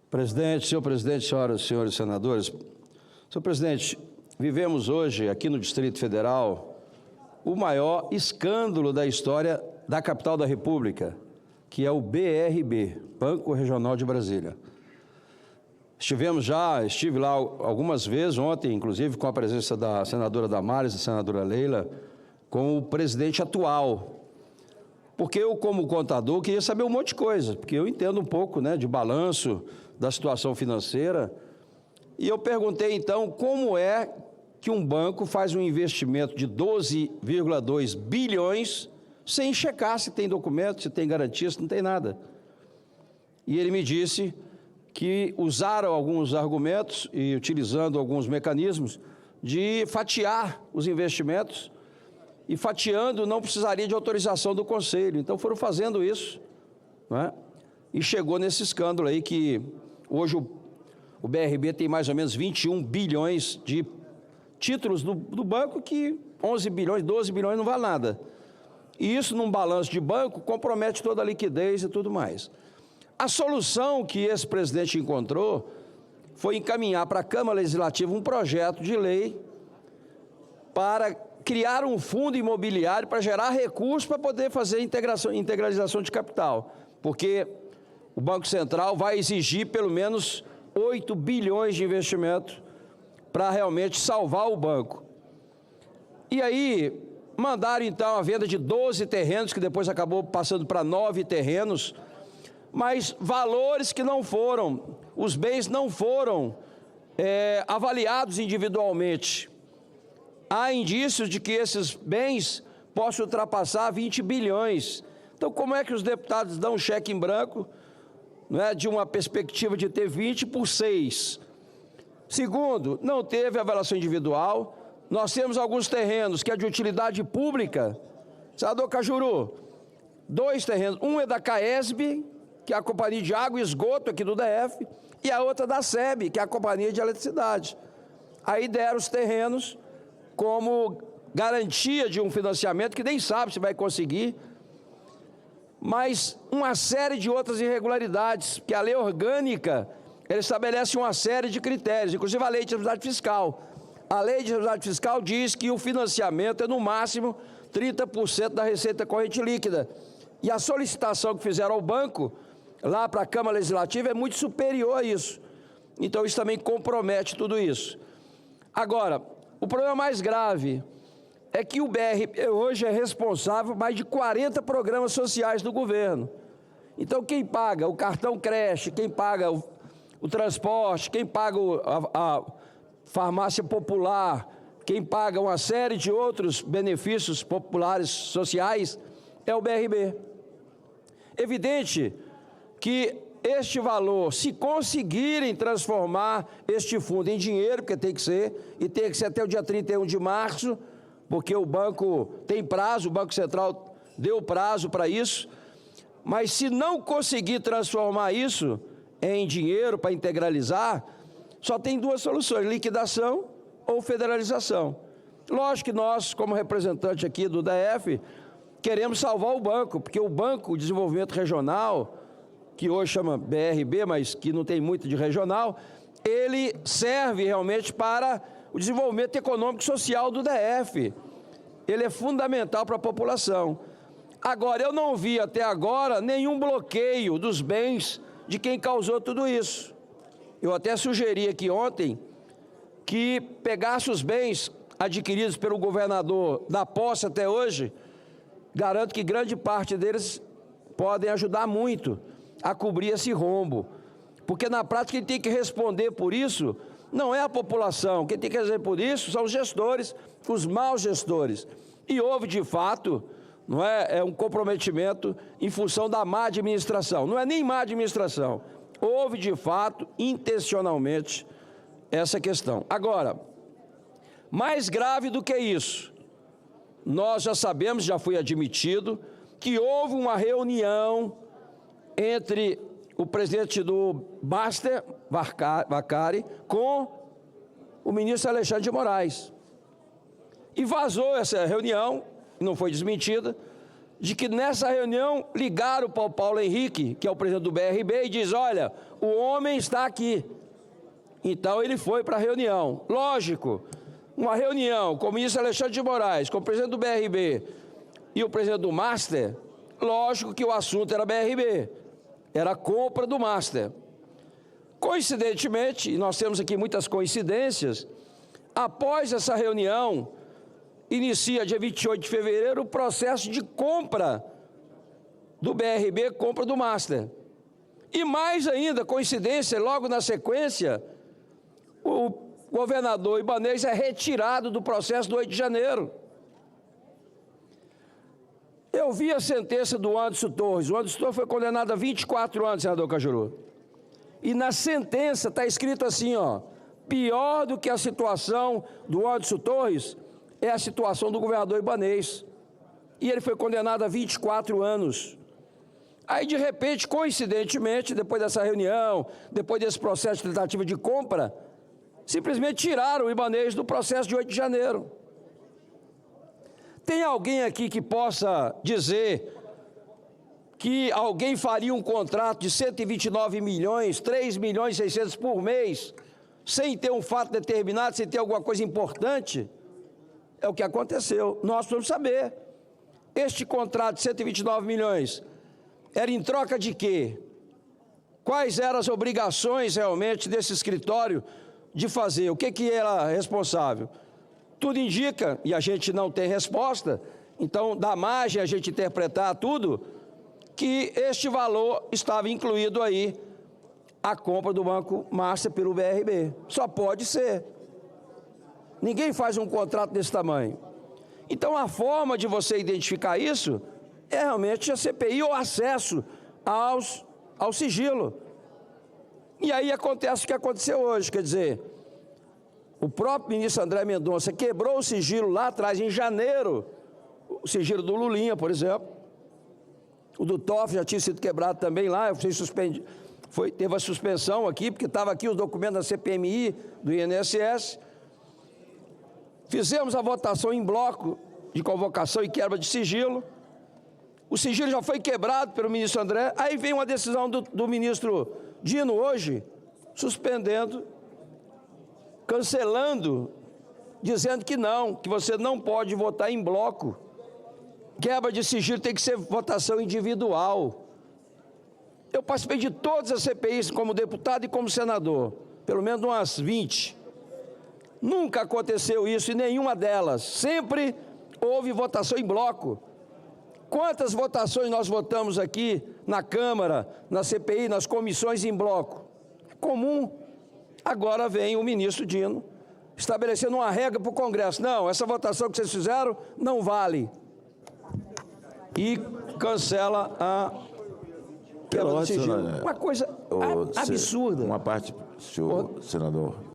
Senhor presidente, senhoras e senhores senadores, senhor presidente, vivemos hoje aqui no Distrito Federal o maior escândalo da história da capital da República, que é o BRB, Banco Regional de Brasília. Estive lá algumas vezes, ontem, inclusive, com a presença da senadora Damares e da senadora Leila, com o presidente atual. Porque eu, como contador, queria saber um monte de coisa, porque eu entendo um pouco, de balanço, da situação financeira. E eu perguntei, então, como é que um banco faz um investimento de 12,2 bilhões sem checar se tem documento, se tem garantia, se não tem nada. E ele me disse que usaram alguns argumentos e utilizando alguns mecanismos de fatiar os investimentos, e fatiando não precisaria de autorização do Conselho. Então foram fazendo isso, e chegou nesse escândalo aí que hoje o BRB tem mais ou menos 21 bilhões de títulos do banco, que 11 bilhões, 12 bilhões não vale nada. E isso num balanço de banco compromete toda a liquidez e tudo mais. A solução que esse presidente encontrou foi encaminhar para a Câmara Legislativa um projeto de lei para criar um fundo imobiliário para gerar recursos para poder fazer integralização de capital, porque o Banco Central vai exigir pelo menos 8 bilhões de investimento para realmente salvar o banco. E aí mandaram então a venda de 12 terrenos, que depois acabou passando para 9 terrenos, mas valores que não foram, os bens não foram avaliados individualmente. Há indícios de que esses bens possam ultrapassar 20 bilhões. Então, como é que os deputados dão um cheque em branco, de uma perspectiva de ter 20 por 6? Segundo, não teve avaliação individual. Nós temos alguns terrenos que é de utilidade pública. Senador Cajuru, 2 terrenos. Um é da CAESB, que é a Companhia de Água e Esgoto aqui do DF, e a outra da SEB, que é a Companhia de Eletricidade. Aí deram os terrenos como garantia de um financiamento que nem sabe se vai conseguir, mas uma série de outras irregularidades, que a lei orgânica, ela estabelece uma série de critérios, inclusive a lei de responsabilidade fiscal. A lei de responsabilidade fiscal diz que o financiamento é no máximo 30% da receita corrente líquida, e a solicitação que fizeram ao banco, lá para a Câmara Legislativa, é muito superior a isso. Então isso também compromete tudo isso. Agora, o problema mais grave é que o BRB hoje é responsável por mais de 40 programas sociais do governo. Então, quem paga o cartão creche, quem paga o transporte, quem paga a farmácia popular, quem paga uma série de outros benefícios populares sociais, é o BRB. Evidente que este valor, se conseguirem transformar este fundo em dinheiro, porque tem que ser, e tem que ser até o dia 31 de março, porque o banco tem prazo, o Banco Central deu prazo para isso, mas se não conseguir transformar isso em dinheiro para integralizar, só tem 2 soluções: liquidação ou federalização. Lógico que nós, como representante aqui do DF, queremos salvar o banco, porque o Banco de Desenvolvimento Regional, que hoje chama BRB, mas que não tem muito de regional, ele serve realmente para o desenvolvimento econômico e social do DF. Ele é fundamental para a população. Agora, eu não vi até agora nenhum bloqueio dos bens de quem causou tudo isso. Eu até sugeri aqui ontem que pegasse os bens adquiridos pelo governador da posse até hoje. Garanto que grande parte deles podem ajudar muito a cobrir esse rombo, porque na prática quem tem que responder por isso não é a população, quem tem que responder por isso são os gestores, os maus gestores. E houve de fato, um comprometimento em função da má administração, não é nem má administração, houve de fato intencionalmente essa questão. Agora, mais grave do que isso, nós já sabemos, já foi admitido, que houve uma reunião entre o presidente do Baster Vacari com o ministro Alexandre de Moraes. E vazou essa reunião, não foi desmentida, de que nessa reunião ligaram para o Paulo Henrique, que é o presidente do BRB, e diz: olha, o homem está aqui. Então ele foi para a reunião. Lógico, uma reunião com o ministro Alexandre de Moraes, com o presidente do BRB e o presidente do Master, lógico que o assunto era BRB, era a compra do Master. Coincidentemente, e nós temos aqui muitas coincidências, após essa reunião, inicia dia 28 de fevereiro o processo de compra do BRB, compra do Master. E mais ainda, coincidência, logo na sequência, o governador Ibanez é retirado do processo do 8 de janeiro. Eu vi a sentença do Anderson Torres. O Anderson Torres foi condenado a 24 anos, senador Cajuru. E na sentença está escrito assim, ó: pior do que a situação do Anderson Torres é a situação do governador Ibanez. E ele foi condenado a 24 anos. Aí, de repente, coincidentemente, depois dessa reunião, depois desse processo de tentativa de compra, simplesmente tiraram o Ibanez do processo de 8 de janeiro. Tem alguém aqui que possa dizer que alguém faria um contrato de 129 milhões, 3 milhões e 600 por mês, sem ter um fato determinado, sem ter alguma coisa importante? É o que aconteceu. Nós precisamos saber. Este contrato de 129 milhões era em troca de quê? Quais eram as obrigações realmente desse escritório de fazer? O que era responsável? Tudo indica, e a gente não tem resposta, então dá margem a gente interpretar tudo, que este valor estava incluído aí a compra do Banco Master pelo BRB. Só pode ser. Ninguém faz um contrato desse tamanho. Então a forma de você identificar isso é realmente a CPI ou acesso ao sigilo. E aí acontece o que aconteceu hoje, quer dizer, o próprio ministro André Mendonça quebrou o sigilo lá atrás, em janeiro, o sigilo do Lulinha, por exemplo. O do Toff já tinha sido quebrado também lá, teve a suspensão aqui, porque estava aqui os documentos da CPMI, do INSS. Fizemos a votação em bloco de convocação e quebra de sigilo. O sigilo já foi quebrado pelo ministro André. Aí vem uma decisão do ministro Dino hoje, suspendendo, cancelando, dizendo que não, que você não pode votar em bloco. Quebra de sigilo tem que ser votação individual. Eu participei de todas as CPIs como deputado e como senador, pelo menos umas 20. Nunca aconteceu isso em nenhuma delas. Sempre houve votação em bloco. Quantas votações nós votamos aqui na Câmara, na CPI, nas comissões em bloco? É comum. Agora vem o ministro Dino estabelecendo uma regra para o Congresso. Não, essa votação que vocês fizeram não vale. E cancela a quebra do sigilo. Uma coisa absurda. Uma parte, senhor senador.